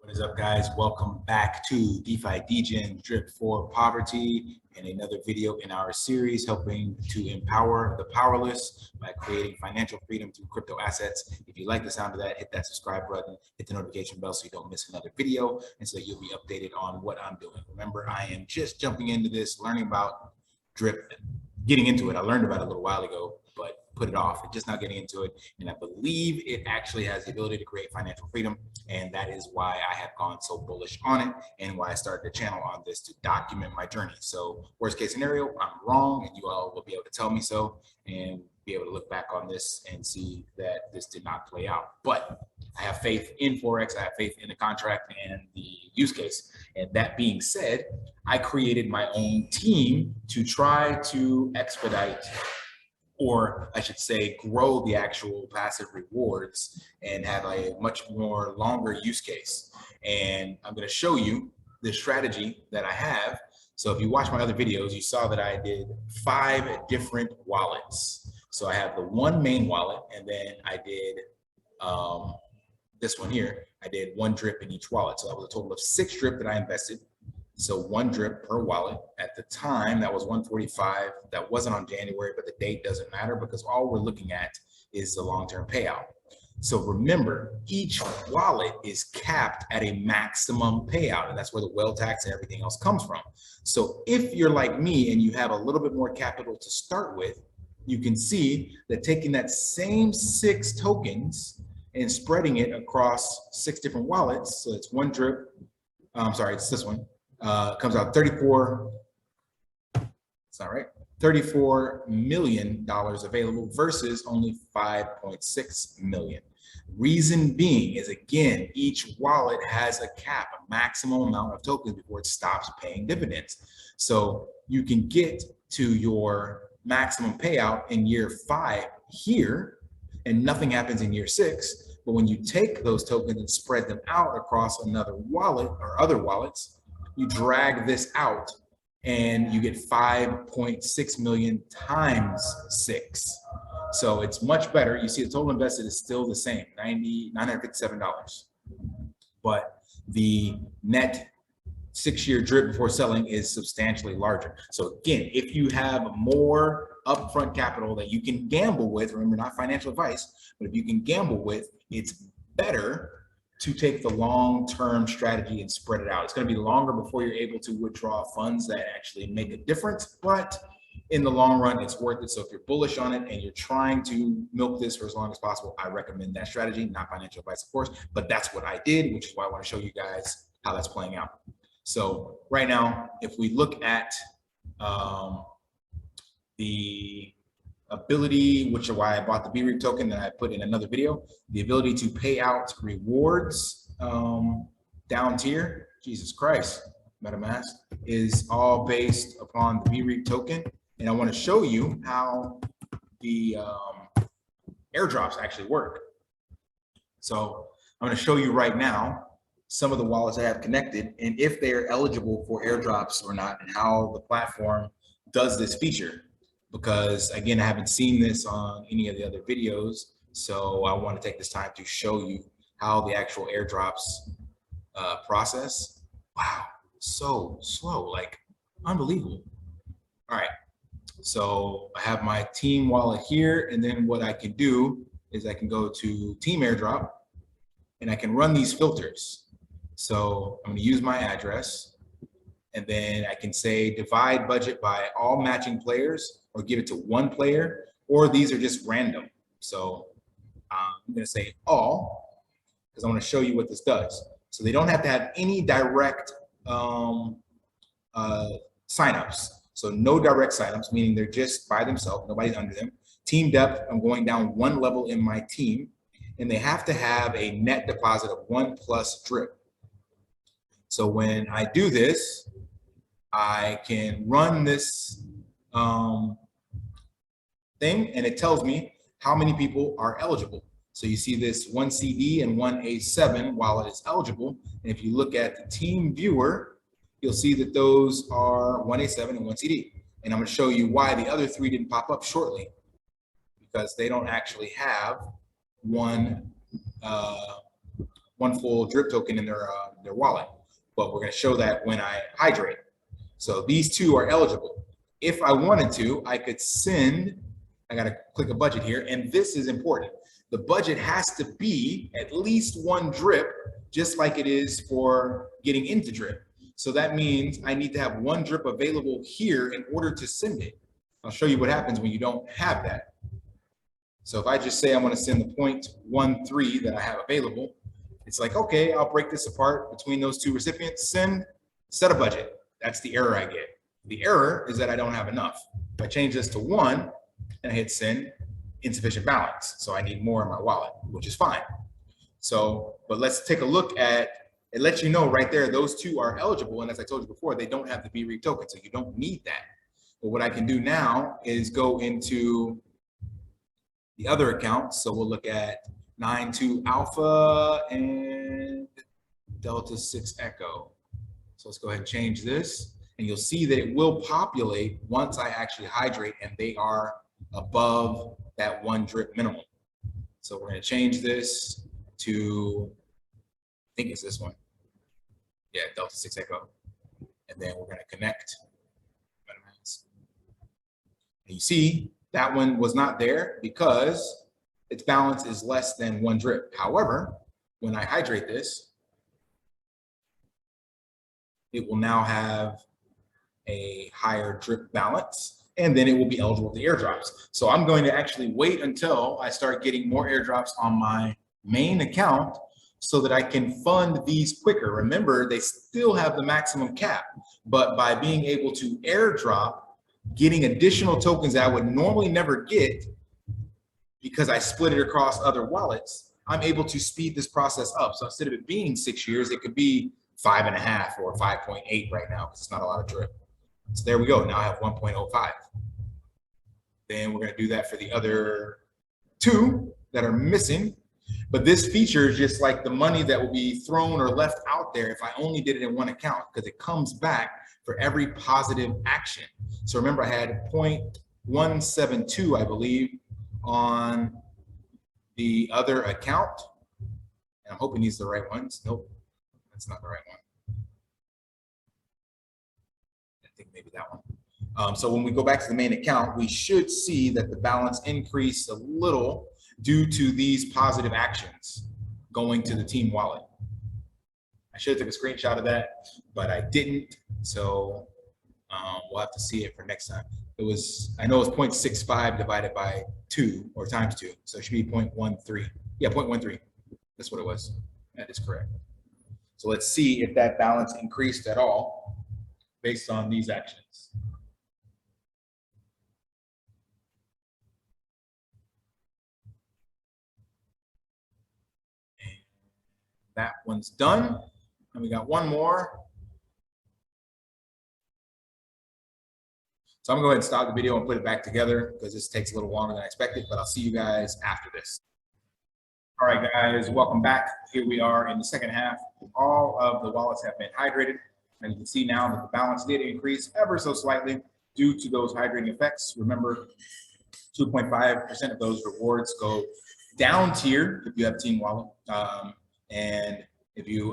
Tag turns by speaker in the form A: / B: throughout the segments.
A: What is up, guys? Welcome back to DeFi Degens Drip for Poverty and another video in our series helping to empower the powerless by creating financial freedom through crypto assets. If you like the sound of that, hit that subscribe button, hit the notification bell so you don't miss another video and so you'll be updated on what I'm doing. Remember, I am just jumping into this, learning about Drip, getting into it. I learned about it a little while ago, but put it off and just not getting into it. And I believe it actually has the ability to create financial freedom. And that is why I have gone so bullish on it and why I started the channel on this to document my journey. So worst case scenario, I'm wrong and you all will be able to tell me so and be able to look back on this and see that this did not play out. But I have faith in Forex. I have faith in the contract and the use case. And that being said, I created my own team to try to expedite, or I should say, grow the actual passive rewards and have a much more longer use case. And I'm going to show you the strategy that I have. So if you watch my other videos, you saw that I did 5 different wallets. So I have the one main wallet, and then I did this one here. I did 1 drip in each wallet. So that was a total of 6 drip that I invested. So 1 drip per wallet. At the time, that was 145. That wasn't on January, but the date doesn't matter because all we're looking at is the long-term payout. So remember, each wallet is capped at a maximum payout, and that's where the well tax and everything else comes from. So if you're like me and you have a little bit more capital to start with, you can see that taking that same 6 tokens and spreading it across 6 different wallets, so it's 1 drip, sorry, it's this one, comes out $34 million available versus only 5.6 million. Reason being is, again, each wallet has a cap, a maximum amount of tokens before it stops paying dividends. So you can get to your maximum payout in year 5 here, and nothing happens in year 6. But when you take those tokens and spread them out across another wallet or other wallets, you drag this out and you get 5.6 million times 6. So it's much better. You see the total invested is still the same, $957. But the net 6-year drip before selling is substantially larger. So again, if you have more upfront capital that you can gamble with, remember, not financial advice, but if you can gamble with, it's better to take the long-term strategy and spread it out. It's going to be longer before you're able to withdraw funds that actually make a difference, but in the long run, it's worth it. So if you're bullish on it and you're trying to milk this for as long as possible, I recommend that strategy, not financial advice, of course, but that's what I did, which is why I want to show you guys how that's playing out. So right now, if we look at the ability, which is why I bought the BREAP token that I put in another video, the ability to pay out rewards down tier, Jesus Christ, MetaMask, is all based upon the BREAP token. And I want to show you how the airdrops actually work. So I'm going to show you right now some of the wallets I have connected and if they are eligible for airdrops or not, and how the platform does this feature. Because again, I haven't seen this on any of the other videos. So I want to take this time to show you how the actual airdrops process. Wow, so slow, like unbelievable. All right, so I have my team wallet here. And then what I can do is I can go to team airdrop and I can run these filters. So I'm gonna use my address and then I can say divide budget by all matching players, or give it to 1 player, or these are just random. So I'm gonna say all, because I wanna show you what this does. So they don't have to have any direct signups. So no direct signups, meaning they're just by themselves, nobody's under them. Team depth, I'm going down 1 level in my team, and they have to have a net deposit of 1+ drip. So when I do this, I can run this thing, and it tells me how many people are eligible. So you see this 1 CD and 1 A7 wallet is eligible. And if you look at the team viewer, you'll see that those are 1 A7 and 1 CD. And I'm going to show you why the other 3 didn't pop up shortly, because they don't actually have one one full drip token in their wallet. But we're going to show that when I hydrate. So these two are eligible. If I wanted to, I could send, I got to click a budget here, and this is important. The budget has to be at least one drip, just like it is for getting into drip. So that means I need to have one drip available here in order to send it. I'll show you what happens when you don't have that. So if I just say I'm going to send the 0.13 that I have available, it's like, okay, I'll break this apart between those two recipients, send, set a budget. That's the error I get. The error is that I don't have enough. If I change this to 1 and I hit send, insufficient balance. So I need more in my wallet, which is fine. So, but let's take a look at, it lets you know right there, those two are eligible. And as I told you before, they don't have the BREIT token. So you don't need that. But what I can do now is go into the other accounts. So we'll look at 92 Alpha and Delta 6 Echo. So let's go ahead and change this. And you'll see that it will populate once I actually hydrate and they are above that one drip minimum. So we're going to change this to, I think it's this one. Yeah, Delta 6 Echo. And then we're going to connect. And you see that one was not there because its balance is less than one drip. However, when I hydrate this, it will now have a higher drip balance, and then it will be eligible to airdrops. So I'm going to actually wait until I start getting more airdrops on my main account so that I can fund these quicker. Remember, they still have the maximum cap, but by being able to airdrop, getting additional tokens that I would normally never get because I split it across other wallets, I'm able to speed this process up. So instead of it being 6 years, it could be 5.5 or 5.8 right now because it's not a lot of drip. So there we go. Now I have 1.05. Then we're going to do that for the other two that are missing. But this feature is just like the money that will be thrown or left out there if I only did it in one account, because it comes back for every positive action. So remember, I had 0.172, I believe, on the other account. And I'm hoping these are the right ones. Nope, that's not the right one. I think maybe that one. So when we go back to the main account, we should see that the balance increased a little due to these positive actions going to the team wallet. I should have took a screenshot of that, but I didn't. So we'll have to see it for next time. It was, I know it's 0.65 divided by 2 or times 2. So it should be 0.13. Yeah, 0.13. That's what it was. That is correct. So let's see if that balance increased at all based on these actions. And that one's done. And we got one more. So I'm gonna go ahead and stop the video and put it back together because this takes a little longer than I expected, but I'll see you guys after this. All right, guys, welcome back. Here we are in the second half. All of the wallets have been hydrated. And you can see now that the balance did increase ever so slightly due to those hydrating effects. Remember, 2.5% of those rewards go down tier if you have a team wallet. And if you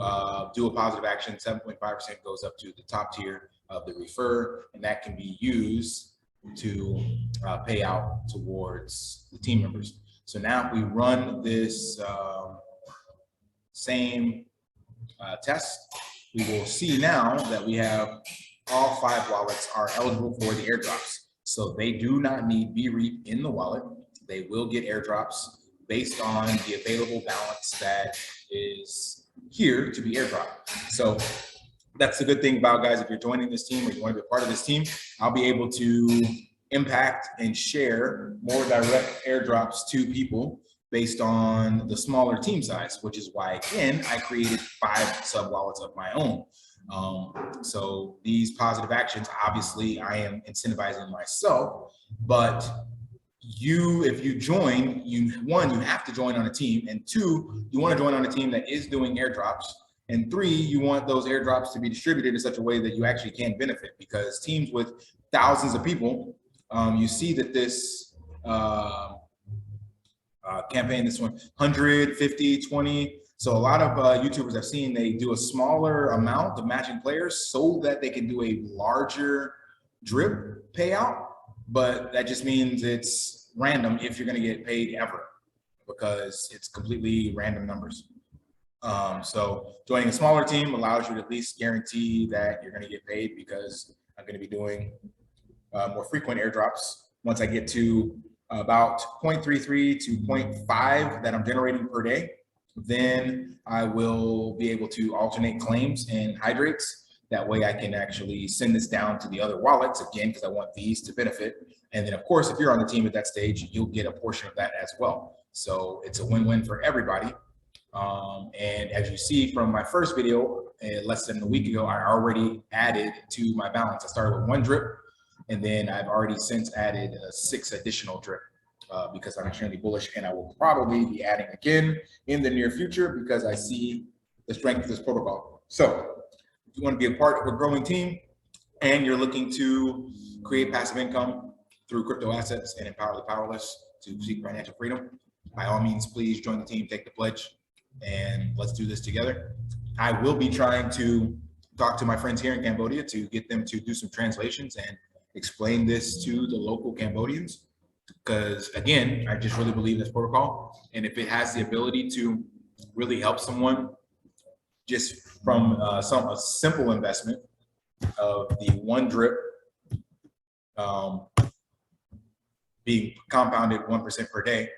A: do a positive action, 7.5% goes up to the top tier of the refer, and that can be used to pay out towards the team members. So now if we run this same test, we will see now that we have all 5 wallets are eligible for the airdrops. So they do not need BREIT in the wallet. They will get airdrops based on the available balance that is here to be airdropped. So that's the good thing about, guys, if you're joining this team or you want to be a part of this team, I'll be able to impact and share more direct airdrops to people based on the smaller team size, which is why, again, I created 5 sub wallets of my own. So these positive actions, obviously I am incentivizing myself, but if you join, one, you have to join on a team, and 2, you want to join on a team that is doing airdrops, and 3, you want those airdrops to be distributed in such a way that you actually can benefit, because teams with thousands of people, you see that this campaign, this one, 150, 20, So a lot of YouTubers I've seen, they do a smaller amount of matching players so that they can do a larger drip payout, but that just means it's random if you're going to get paid ever, because it's completely random numbers. So joining a smaller team allows you to at least guarantee that you're going to get paid, because I'm going to be doing more frequent airdrops. Once I get to about 0.33 to 0.5 that I'm generating per day, then I will be able to alternate claims and hydrates. That way I can actually send this down to the other wallets again, because I want these to benefit. And then of course, if you're on the team at that stage, you'll get a portion of that as well. So it's a win-win for everybody. And as you see from my first video, less than a week ago, I already added to my balance. I started with 1 drip, and then I've already since added 6 additional drip. Because I'm extremely bullish, and I will probably be adding again in the near future because I see the strength of this protocol. So if you want to be a part of a growing team and you're looking to create passive income through crypto assets and empower the powerless to seek financial freedom, by all means, please join the team, take the pledge, and let's do this together. I will be trying to talk to my friends here in Cambodia to get them to do some translations and explain this to the local Cambodians. Because again, I just really believe this protocol, and if it has the ability to really help someone just from a simple investment of the 1 drip being compounded 1% per day,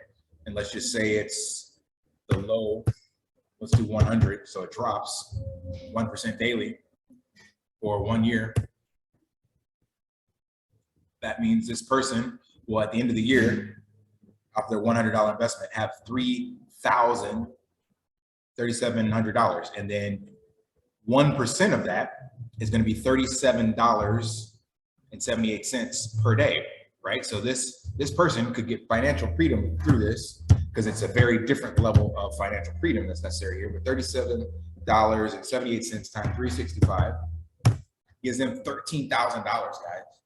A: and let's just say it's the low, let's do 100, so it drops 1% daily for 1 year. That means this person will, at the end of the year, off their $100 investment, have $3,700, and then 1% of that is going to be $37.78 per day, right? So this person could get financial freedom through this, because it's a very different level of financial freedom that's necessary here. But $37.78 times 365 gives them $13,000, guys.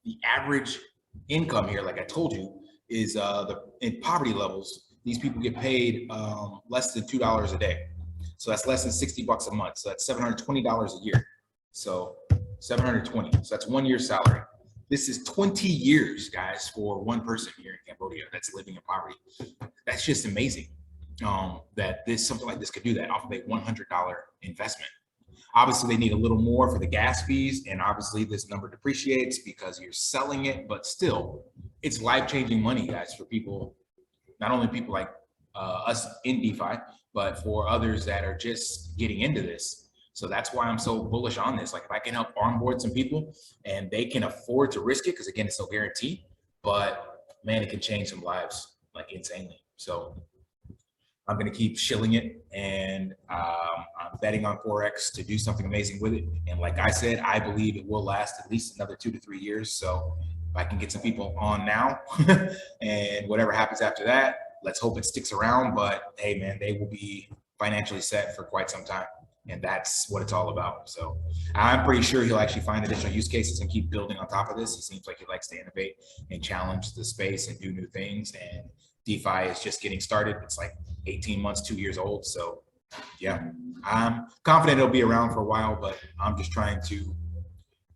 A: The average income here, like I told you, is in poverty levels, these people get paid less than $2 a day. So that's less than 60 bucks a month. So that's $720 a year. So 720. So that's 1 year's salary. This is 20 years, guys, for one person here in Cambodia that's living in poverty. That's just amazing that something like this could do that off of a $100 investment. Obviously, they need a little more for the gas fees, and obviously this number depreciates because you're selling it, but still, it's life-changing money, guys, for people, not only people like us in DeFi, but for others that are just getting into this. So that's why I'm so bullish on this. Like, if I can help onboard some people and they can afford to risk it, because again, it's no guarantee, but man, it can change some lives like insanely. So I'm going to keep shilling it, and I'm betting on Forex to do something amazing with it. And like I said, I believe it will last at least another 2 to 3 years. So if I can get some people on now and whatever happens after that, let's hope it sticks around. But hey, man, they will be financially set for quite some time. And that's what it's all about. So I'm pretty sure he'll actually find additional use cases and keep building on top of this. He seems like he likes to innovate and challenge the space and do new things. And DeFi is just getting started. It's like 18 months, 2 years old. So yeah, I'm confident it'll be around for a while, but I'm just trying to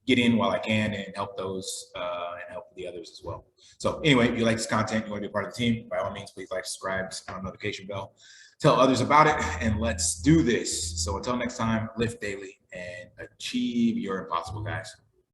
A: get in while I can and help those and help the others as well. So anyway, if you like this content, you want to be a part of the team, by all means, please like, subscribe, turn on the notification bell, tell others about it, and let's do this. So until next time, lift daily and achieve your impossible, guys.